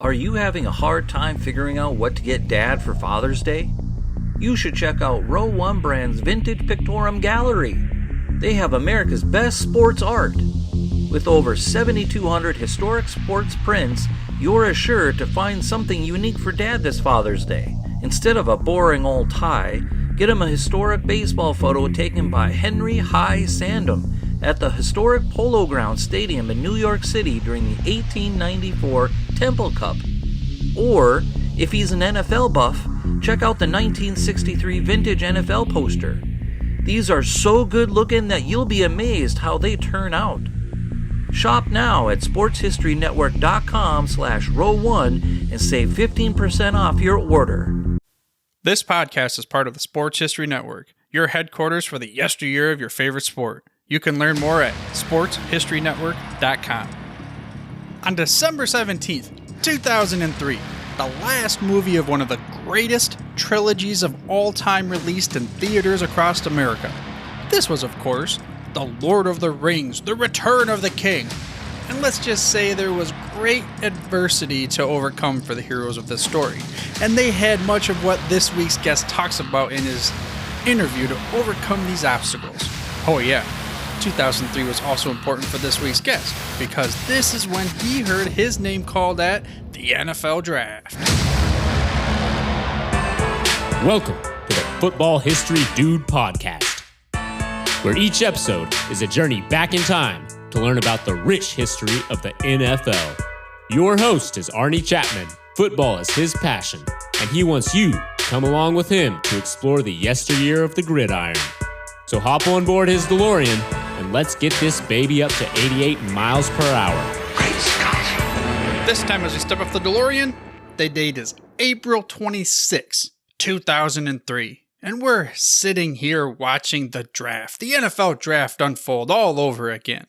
Are you having a hard time figuring out what to get Dad for Father's Day? You should check out Row 1 Brand's Vintage Pictorum Gallery. They have America's best sports art. With over 7,200 historic sports prints, you're assured to find something unique for Dad this Father's Day. Instead of a boring old tie, get him a historic baseball photo taken by Henry High Sandom at the historic Polo Grounds Stadium in New York City during the 1894 Temple Cup. Or, if he's an NFL buff, check out the 1963 vintage NFL poster. These are so good looking that you'll be amazed how they turn out. Shop now at sportshistorynetwork.com/row1 and save 15% off your order. This podcast is part of the Sports History Network, your headquarters for the yesteryear of your favorite sport. You can learn more at sportshistorynetwork.com. On December 17th, 2003, the last movie of one of the greatest trilogies of all time released in theaters across America. This was, of course, The Lord of the Rings, The Return of the King. And let's just say there was great adversity to overcome for the heroes of this story. And they had much of what this week's guest talks about in his interview to overcome these obstacles. Oh yeah, 2003 was also important for this week's guest, because this is when he heard his name called at the NFL Draft. Welcome to the Football History Dude Podcast, where each episode is a journey back in time to learn about the rich history of the NFL. Your host is Arnie Chapman. Football is his passion, and he wants you to come along with him to explore the yesteryear of the gridiron. So hop on board his DeLorean and let's get this baby up to 88 miles per hour. Great Scott! This time as we step off the DeLorean, the date is April 26, 2003. And we're sitting here watching the draft, the NFL draft unfold all over again.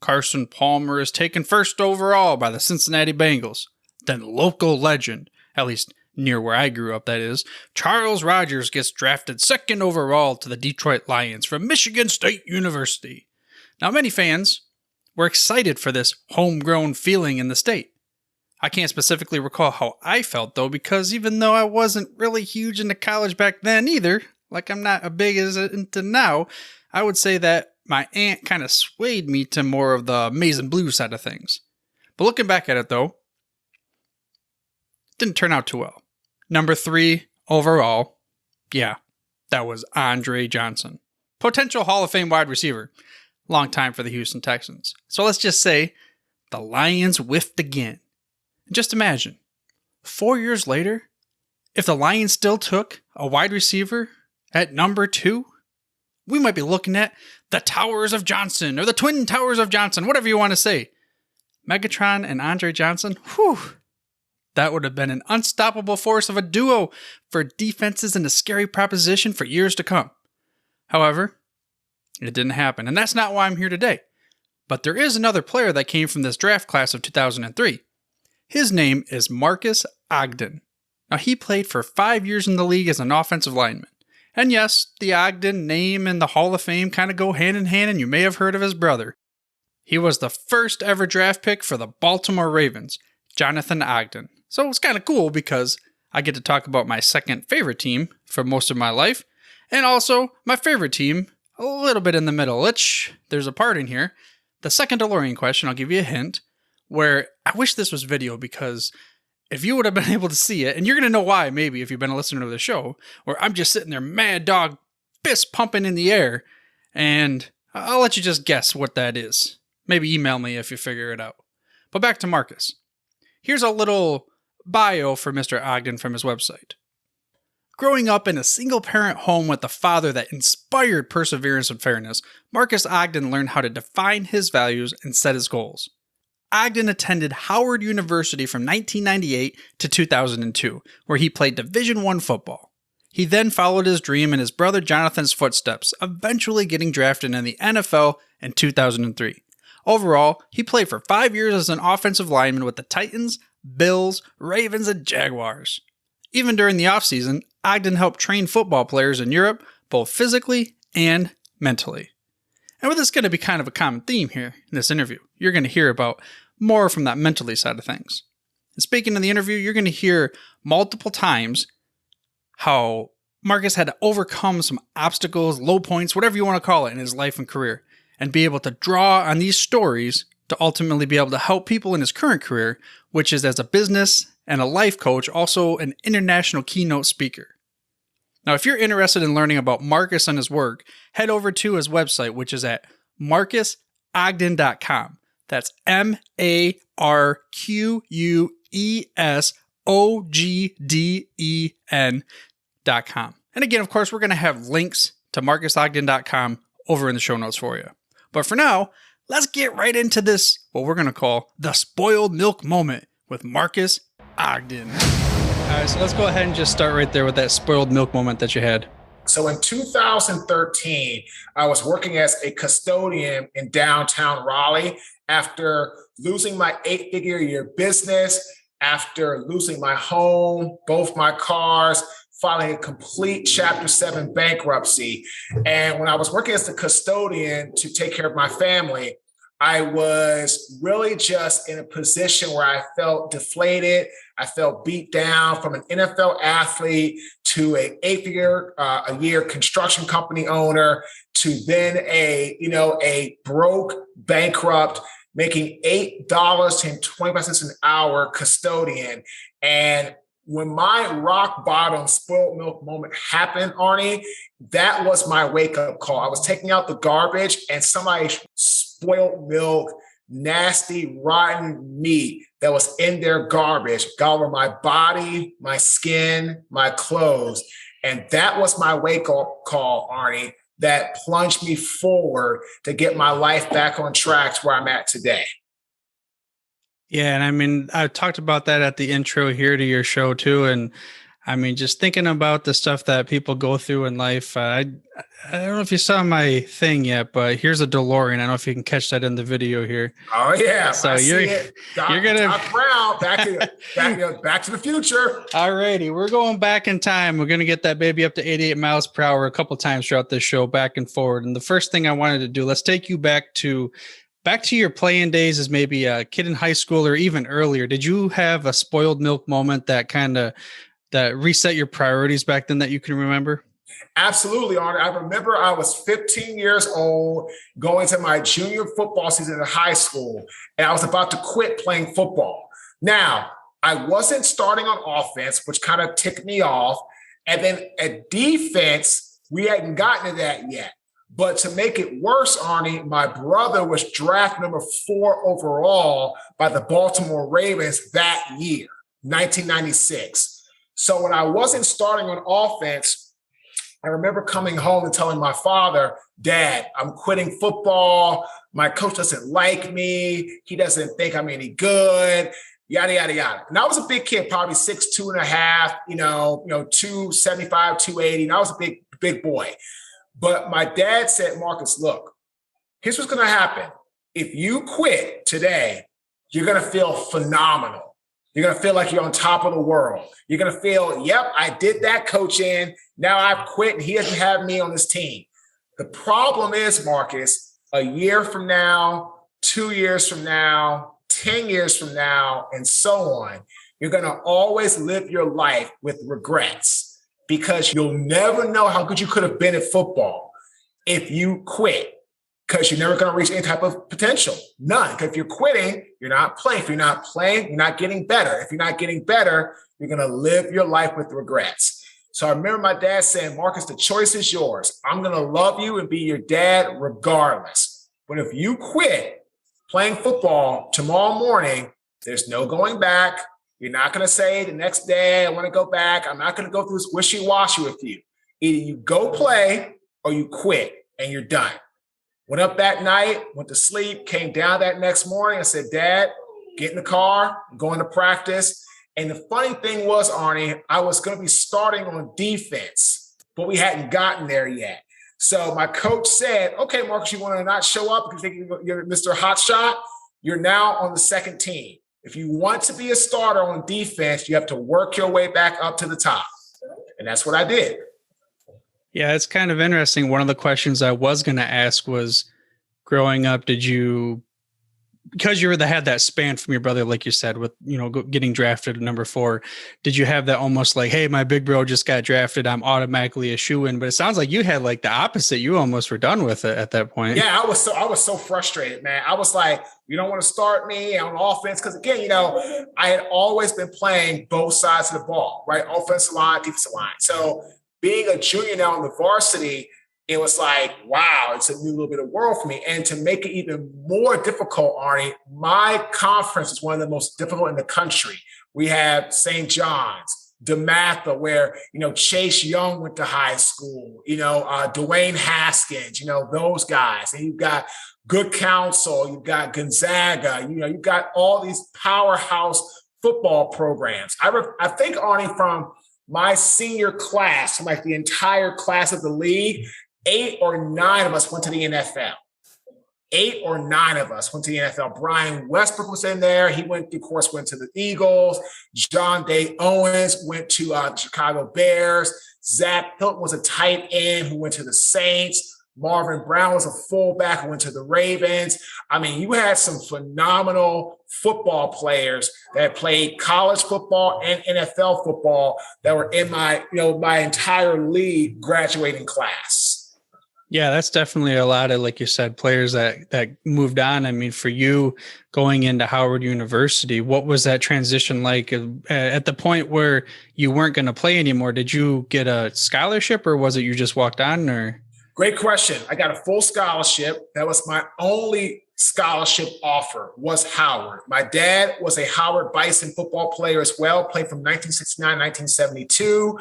Carson Palmer is taken first overall by the Cincinnati Bengals. Then local legend, at least near where I grew up that is, Charles Rogers gets drafted second overall to the Detroit Lions from Michigan State University. Now many fans were excited for this homegrown feeling in the state. I can't specifically recall how I felt though, because even though I wasn't really huge into college back then either, like I'm not as big as into now, I would say that my aunt kind of swayed me to more of the maize and blue side of things. But looking back at it though, it didn't turn out too well. Number 3 overall, yeah, that was Andre Johnson. Potential Hall of Fame wide receiver. Long time for the Houston Texans. So let's just say the Lions whiffed again. Just imagine, 4 years later, if the Lions still took a wide receiver at number 2, we might be looking at the Towers of Johnson or the Twin Towers of Johnson, whatever you want to say. Megatron and Andre Johnson, whew. That would have been an unstoppable force of a duo for defenses and a scary proposition for years to come. However, it didn't happen, and that's not why I'm here today. But there is another player that came from this draft class of 2003. His name is Marques Ogden. Now, he played for 5 years in the league as an offensive lineman. And yes, the Ogden name and the Hall of Fame kind of go hand in hand, and you may have heard of his brother. He was the first ever draft pick for the Baltimore Ravens, Jonathan Ogden. So it's kind of cool because I get to talk about my second favorite team for most of my life, and also my favorite team a little bit in the middle, which there's a part in here. The second DeLorean question, I'll give you a hint, where I wish this was video because if you would have been able to see it, and you're going to know why maybe if you've been a listener to the show, where I'm just sitting there mad dog, fist pumping in the air, and I'll let you just guess what that is. Maybe email me if you figure it out. But back to Marques. Here's a little bio for Mr. Ogden from his website. Growing up in a single-parent home with a father that inspired perseverance and fairness, Marques Ogden learned how to define his values and set his goals. Ogden attended Howard University from 1998 to 2002, where he played Division I football. He then followed his dream in his brother Jonathan's footsteps, eventually getting drafted in the NFL in 2003. Overall, he played for 5 years as an offensive lineman with the Titans, Bills, Ravens, and Jaguars. Even during the offseason, Ogden helped train football players in Europe, both physically and mentally. And with this going to be kind of a common theme here in this interview, you're going to hear about more from that mentally side of things. And speaking in the interview, you're going to hear multiple times how Marques had to overcome some obstacles, low points, whatever you want to call it, in his life and career, and be able to draw on these stories to ultimately be able to help people in his current career, which is as a business and a life coach, also an international keynote speaker. Now, if you're interested in learning about Marques and his work, head over to his website, which is at marquesogden.com. That's MarquesOgden.com. And again, of course, we're going to have links to marquesogden.com over in the show notes for you. But for now, let's get right into this, what we're going to call the spoiled milk moment with Marques Ogden. All right, so let's go ahead and just start right there with that spoiled milk moment that you had. So in 2013, I was working as a custodian in downtown Raleigh after losing my 8-figure a year business, after losing my home, both my cars, filing a complete Chapter 7 bankruptcy. And when I was working as the custodian to take care of my family, I was really just in a position where I felt deflated. I felt beat down from an NFL athlete to an 8-figure a year construction company owner to then a broke, bankrupt, making $8.25 an hour custodian. And when my rock bottom spoiled milk moment happened, Arnie, that was my wake up call. I was taking out the garbage and somebody spoiled milk, nasty, rotten meat that was in their garbage got over my body, my skin, my clothes. And that was my wake up call, Arnie, that plunged me forward to get my life back on track to where I'm at today. Yeah, and I mean, I talked about that at the intro here to your show too, and I mean, just thinking about the stuff that people go through in life. I don't know if you saw my thing yet, but here's a DeLorean. I don't know if you can catch that in the video here. Oh yeah, so you're gonna back to the future. Alrighty, we're going back in time. We're gonna get that baby up to 88 miles per hour a couple times throughout this show, back and forward. And the first thing I wanted to do, let's take you back to your playing days as maybe a kid in high school or even earlier. Did you have a spoiled milk moment that reset your priorities back then that you can remember? Absolutely, Arnie. I remember I was 15 years old going to my junior football season in high school, and I was about to quit playing football. Now, I wasn't starting on offense, which kind of ticked me off. And then at defense, we hadn't gotten to that yet. But to make it worse, Arnie, my brother was draft number 4 overall by the Baltimore Ravens that year, 1996. So when I wasn't starting on offense, I remember coming home and telling my father, Dad, I'm quitting football. My coach doesn't like me. He doesn't think I'm any good, yada, yada, yada. And I was a big kid, probably 6'2" and a half, 275, 280. And I was a big boy. But my dad said, Marques, look, here's what's going to happen. If you quit today, you're going to feel phenomenal. You're going to feel like you're on top of the world. You're going to feel, yep, I did that coaching. Now I've quit and he doesn't have me on this team. The problem is, Marques, a year from now, 2 years from now, 10 years from now, and so on, you're going to always live your life with regrets because you'll never know how good you could have been at football if you quit. Because you're never going to reach any type of potential. None. Because if you're quitting, you're not playing. If you're not playing, you're not getting better. If you're not getting better, you're going to live your life with regrets. So I remember my dad saying, Marques, the choice is yours. I'm going to love you and be your dad regardless. But if you quit playing football tomorrow morning, there's no going back. You're not going to say the next day, I want to go back. I'm not going to go through this wishy-washy with you. Either you go play or you quit and you're done. Went up that night, went to sleep, came down that next morning. I said, Dad, get in the car, I'm going to practice. And the funny thing was, Arnie, I was going to be starting on defense, but we hadn't gotten there yet. So my coach said, okay, Marques, you want to not show up because you're Mr. Hotshot? You're now on the second team. If you want to be a starter on defense, you have to work your way back up to the top. And that's what I did. Yeah, it's kind of interesting. One of the questions I was going to ask was, growing up, did you because you had that span from your brother, like you said, with, getting drafted at number 4, did you have that almost like, hey, my big bro just got drafted, I'm automatically a shoo-in? But it sounds like you had like the opposite. You almost were done with it at that point. Yeah, I was so frustrated, man. I was like, you don't want to start me on offense. Because again, I had always been playing both sides of the ball, right? Offensive line, defensive line. So being a junior now in the varsity, it was like, wow, it's a new little bit of world for me. And to make it even more difficult, Arnie, my conference is one of the most difficult in the country. We have St. John's, DeMatha, where, Chase Young went to high school, Dwayne Haskins, those guys. And you've got Good Counsel, you've got Gonzaga, you've got all these powerhouse football programs. I think, Arnie, from my senior class, like the entire class of the league, 8 or 9 of us went to the NFL. 8 or 9 of us went to the NFL. Brian Westbrook was in there. He went to the Eagles. John Day Owens went to the Chicago Bears. Zach Hilton was a tight end who went to the Saints. Marvin Brown was a fullback who went to the Ravens. I mean, you had some phenomenal football players that played college football and NFL football that were in my entire league graduating class. Yeah, that's definitely a lot of, like you said, players that moved on. I mean, for you going into Howard University, what was that transition like at the point where you weren't going to play anymore? Did you get a scholarship, or was it you just walked on? Or great question. I got a full scholarship. That was my only scholarship offer, was Howard. My dad was a Howard Bison football player as well, played from 1969, 1972.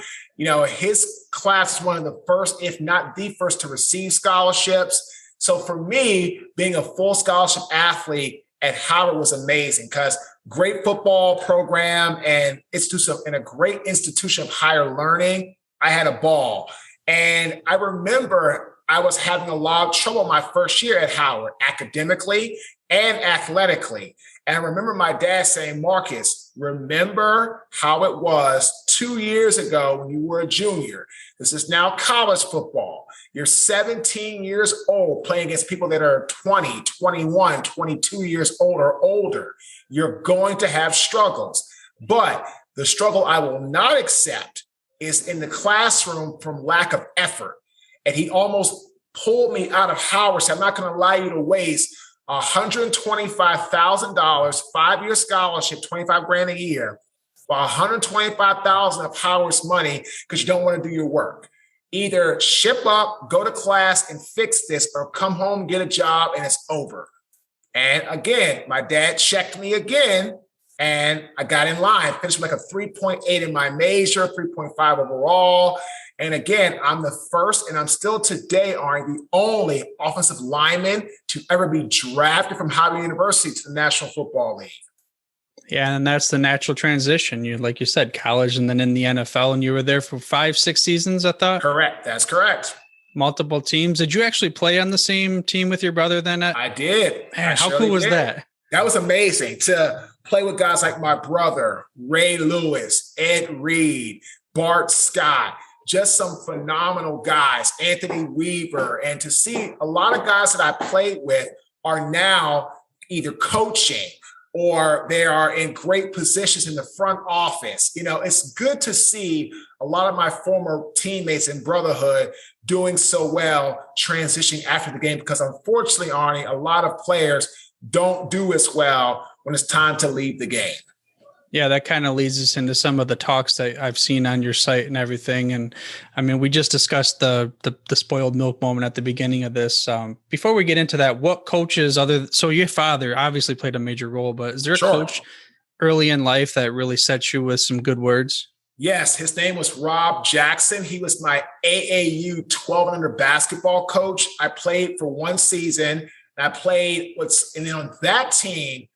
His class was one of the first, if not the first, to receive scholarships. So for me, being a full scholarship athlete at Howard was amazing, because great football program and a great institution of higher learning. I had a ball. And I remember I was having a lot of trouble my first year at Howard, academically and athletically. And I remember my dad saying, Marcus, remember how it was 2 years ago when you were a junior. This is now college football. You're 17 years old playing against people that are 20, 21, 22 years old or older. You're going to have struggles. But the struggle I will not accept is in the classroom from lack of effort. And he almost pulled me out of Howard. Said, I'm not going to allow you to waste $125,000, 5-year scholarship, $25,000 a year, for $125,000 of Howard's money because you don't want to do your work. Either ship up, go to class and fix this, or come home, get a job, and it's over. And again, my dad checked me again, and I got in line, finished with like a 3.8 in my major, 3.5 overall. And again, I'm the first, and I'm still today, the only offensive lineman to ever be drafted from Howard University to the National Football League. Yeah, and that's the natural transition. You, like you said, college and then in the NFL, and you were there for 5-6 seasons, I thought? Correct. That's correct. Multiple teams. Did you actually play on the same team with your brother then? I did. Man, how cool was that? That was amazing to play with guys like my brother, Ray Lewis, Ed Reed, Bart Scott, just some phenomenal guys, Anthony Weaver. And to see a lot of guys that I played with are now either coaching or they are in great positions in the front office. It's good to see a lot of my former teammates in brotherhood doing so well transitioning after the game, because unfortunately, Arnie, a lot of players don't do as well when it's time to leave the game. Yeah, that kind of leads us into some of the talks that I've seen on your site and everything. And I mean, we just discussed the spoiled milk moment at the beginning of this. Before we get into that, what coaches so your father obviously played a major role, but is there a coach early in life that really set you with some good words? Yes, his name was Rob Jackson. He was my AAU 12 and under basketball coach. I played for one season. And I played and then on that team,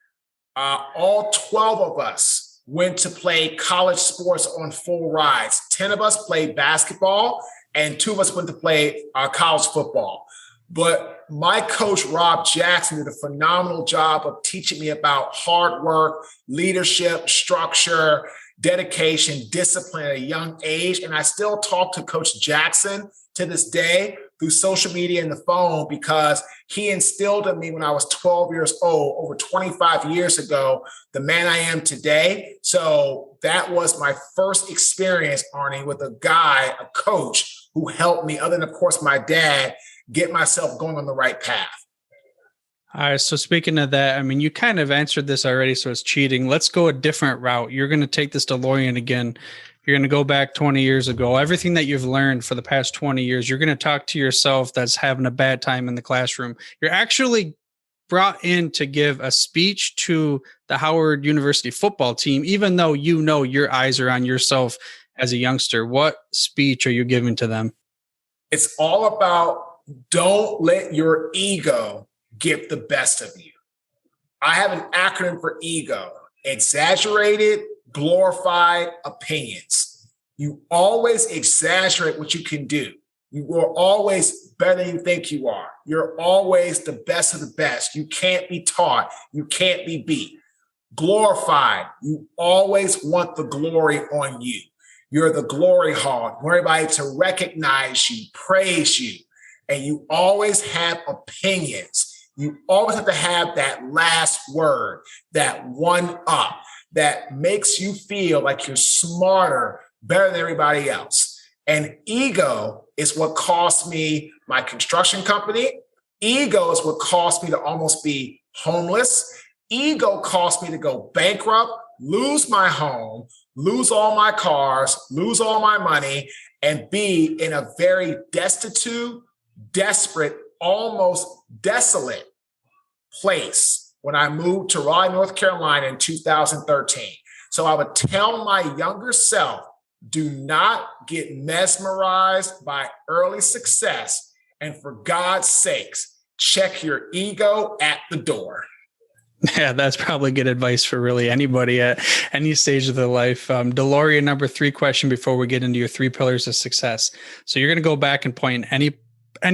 all 12 of us went to play college sports on full rides. 10 of us played basketball and 2 of us went to play college football. But my coach, Rob Jackson, did a phenomenal job of teaching me about hard work, leadership, structure, dedication, discipline at a young age. And I still talk to Coach Jackson to this day through social media and the phone because he instilled in me when I was 12 years old, over 25 years ago, the man I am today. So that was my first experience, Arnie, with a guy, a coach who helped me, other than, of course, my dad, get myself going on the right path. All right. So speaking of that, I mean, you kind of answered this already, so it's cheating. Let's go a different route. You're going to take this DeLorean again. You're going to go back 20 years ago. Everything that you've learned for the past 20 years, you're going to talk to yourself that's having a bad time in the classroom. You're actually brought in to give a speech to the Howard University football team, even though you know your eyes are on yourself as a youngster. What speech are you giving to them? It's all about don't let your ego get the best of you. I have an acronym for ego: exaggerated, glorified opinions. You always exaggerate what you can do. You are always better than you think you are. You're always the best of the best. You can't be taught. You can't be beat. Glorified. You always want the glory on you. You're the glory hog. You want everybody to recognize you, praise you, and you always have opinions. You always have to have that last word, that one up, that makes you feel like you're smarter, better than everybody else. And ego is what cost me my construction company. Ego is what cost me to almost be homeless. Ego cost me to go bankrupt, lose my home, lose all my cars, lose all my money, and be in a very destitute, desperate, almost desolate place when I moved to Raleigh, North Carolina in 2013. So I would tell my younger self, do not get mesmerized by early success. And for God's sakes, check your ego at the door. Yeah, that's probably good advice for really anybody at any stage of their life. DeLorean, number 3 question before we get into your 3 pillars of success. So you're going to go back and point any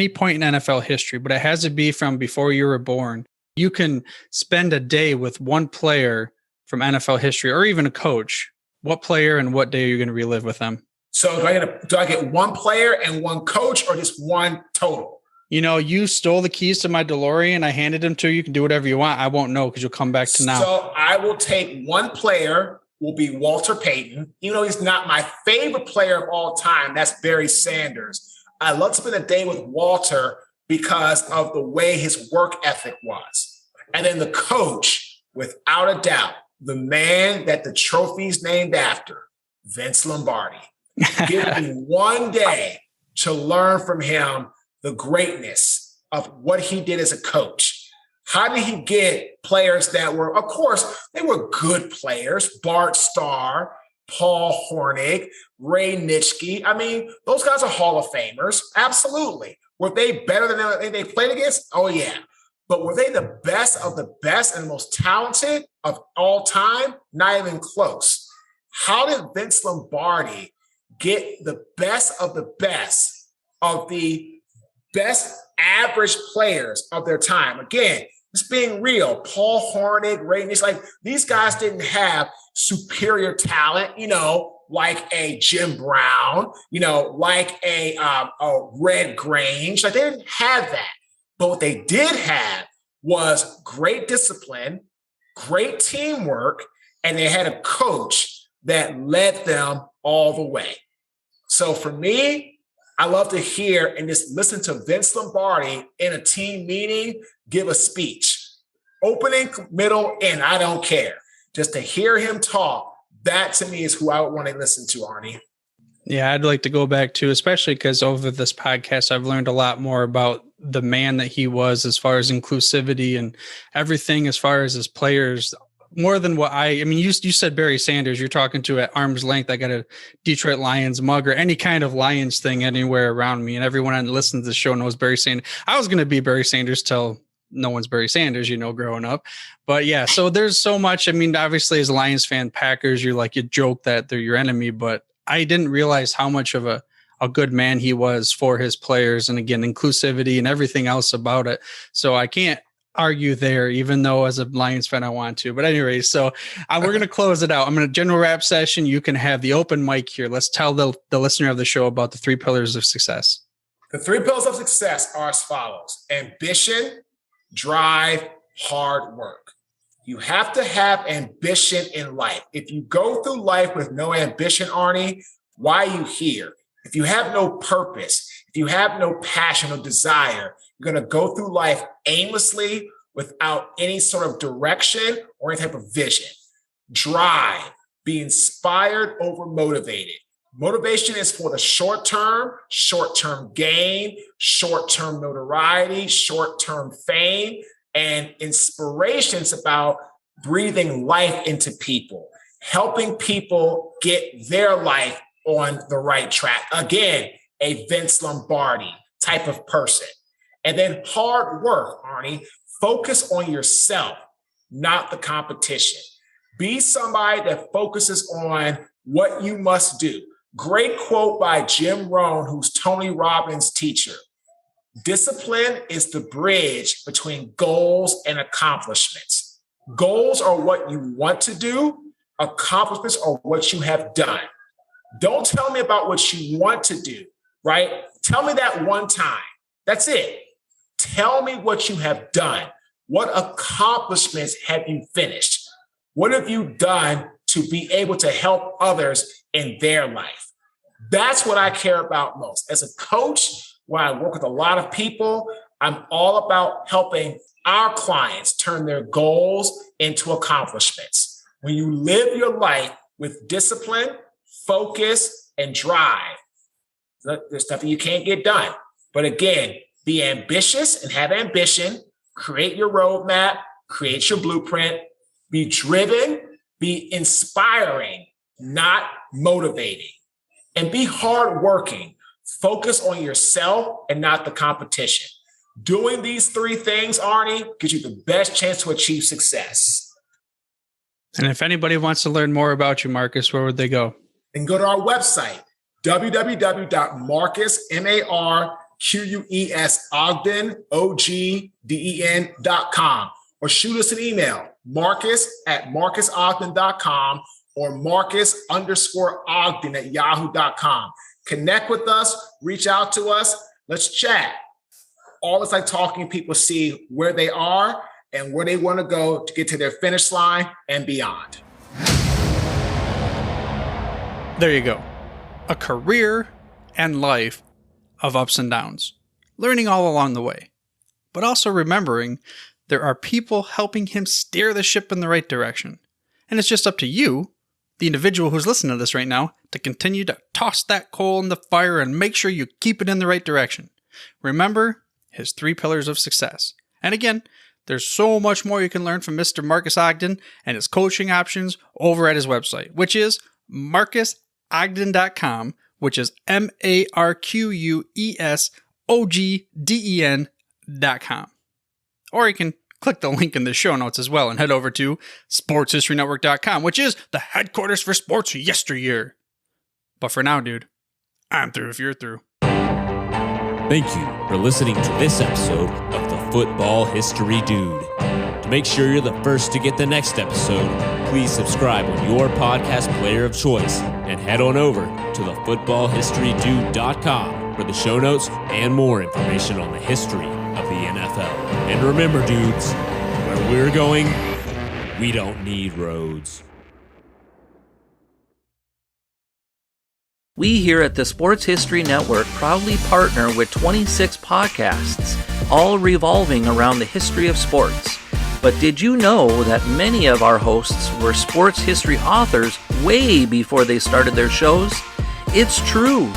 point in NFL history, but it has to be from before you were born. You can spend a day with one player from NFL history or even a coach. What player and what day are you going to relive with them? So do I get one player and one coach or just one total? You know, you stole the keys to my DeLorean. I handed them to you. You can do whatever you want. I won't know because you'll come back to now. So I will take one player, will be Walter Payton. Even though he's not my favorite player of all time, that's Barry Sanders. I love to spend a day with Walter because of the way his work ethic was. And then the coach, without a doubt, the man that the trophy's named after, Vince Lombardi. Give me one day to learn from him the greatness of what he did as a coach. How did he get players that were, of course, they were good players, Bart Starr, Paul Hornig, Ray Nitschke. I mean, those guys are Hall of Famers. Absolutely. Were they better than they played against? Oh, yeah. But were they the best of the best and the most talented of all time? Not even close. How did Vince Lombardi get the best of the best average players of their time? Again, just being real, Paul Hornig, Ray Nitschke, like these guys didn't have superior talent, like a Jim Brown, like a Red Grange. Like they didn't have that. But what they did have was great discipline, great teamwork, and they had a coach that led them all the way. So for me, I love to hear and just listen to Vince Lombardi in a team meeting give a speech. Opening, middle, end, I don't care. Just to hear him talk, that to me is who I would want to listen to, Arnie. Yeah, I'd like to go back to, especially because over this podcast, I've learned a lot more about the man that he was as far as inclusivity and everything as far as his players. More than what you said Barry Sanders, you're talking to at arm's length. I got a Detroit Lions mug or any kind of Lions thing anywhere around me. And everyone that listens to the show knows Barry Sanders. I was going to be Barry Sanders till no one's Barry Sanders, growing up. But yeah, so there's so much. I mean, obviously as a Lions fan, Packers, you joke that they're your enemy, but I didn't realize how much of a good man he was for his players. And again, inclusivity and everything else about it. So I can't argue there, even though as a Lions fan, I want to. But anyway, so we're going to close it out. I'm going to general wrap session. You can have the open mic here. Let's tell the listener of the show about the 3 pillars of success. The 3 pillars of success are as follows: ambition, drive, hard work. You have to have ambition in life. If you go through life with no ambition, Arnie, why are you here? If you have no purpose, if you have no passion or desire, you're going to go through life aimlessly without any sort of direction or any type of vision. Drive, be inspired over motivated. Motivation is for the short-term gain, short-term notoriety, short-term fame, and inspiration is about breathing life into people, helping people get their life on the right track. Again, a Vince Lombardi type of person. And then hard work, Arnie. Focus on yourself, not the competition. Be somebody that focuses on what you must do. Great quote by Jim Rohn, who's Tony Robbins' teacher. Discipline is the bridge between goals and accomplishments. Goals are what you want to do. Accomplishments are what you have done. Don't tell me about what you want to do, right? Tell me that one time. That's it. Tell me what you have done. What accomplishments have you finished? What have you done to be able to help others in their life? That's what I care about most. As a coach, when I work with a lot of people, I'm all about helping our clients turn their goals into accomplishments. When you live your life with discipline, focus, and drive, there's nothing you can't get done. But again, be ambitious and have ambition. Create your roadmap, create your blueprint, be driven, be inspiring, not motivating, and be hardworking. Focus on yourself and not the competition. Doing these 3 things, Arnie, gives you the best chance to achieve success. And if anybody wants to learn more about you, Marcus, where would they go? Then go to our website, www.marquesogden.com, or shoot us an email, marcus@marquesogden.com or marcus_ogden@yahoo.com. Connect with us, reach out to us, let's chat. All it's like talking, people see where they are and where they want to go to get to their finish line and beyond. There you go. A career and life of ups and downs, learning all along the way, but also remembering there are people helping him steer the ship in the right direction. And it's just up to you, the individual who's listening to this right now, to continue to toss that coal in the fire and make sure you keep it in the right direction. Remember his 3 pillars of success. And again, there's so much more you can learn from Mr. Marques Ogden and his coaching options over at his website, which is marquesogden.com, which is marquesogden.com. Or you can click the link in the show notes as well and head over to sportshistorynetwork.com, which is the headquarters for sports yesteryear. But for now, dude, I'm through if you're through. Thank you for listening to this episode of the Football History Dude. To make sure you're the first to get the next episode, please subscribe on your podcast player of choice and head on over to thefootballhistorydude.com for the show notes and more information on the history of the NFL. And remember, dudes, where we're going, we don't need roads. We here at the Sports History Network proudly partner with 26 podcasts, all revolving around the history of sports. But did you know that many of our hosts were sports history authors way before they started their shows? It's true.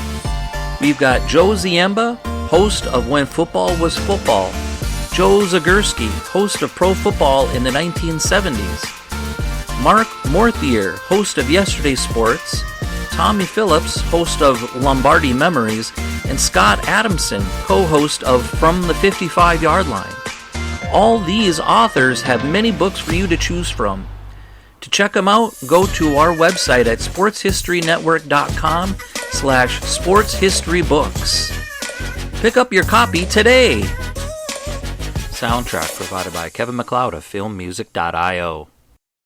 We've got Joe Ziemba, host of When Football Was Football, Joe Zagurski, host of Pro Football in the 1970s, Mark Morthier, host of Yesterday's Sports, Tommy Phillips, host of Lombardi Memories, and Scott Adamson, co-host of From the 55-Yard Line. All these authors have many books for you to choose from. To check them out, go to our website at sportshistorynetwork.com/sportshistorybooks. Pick up your copy today. Soundtrack provided by Kevin MacLeod of filmmusic.io.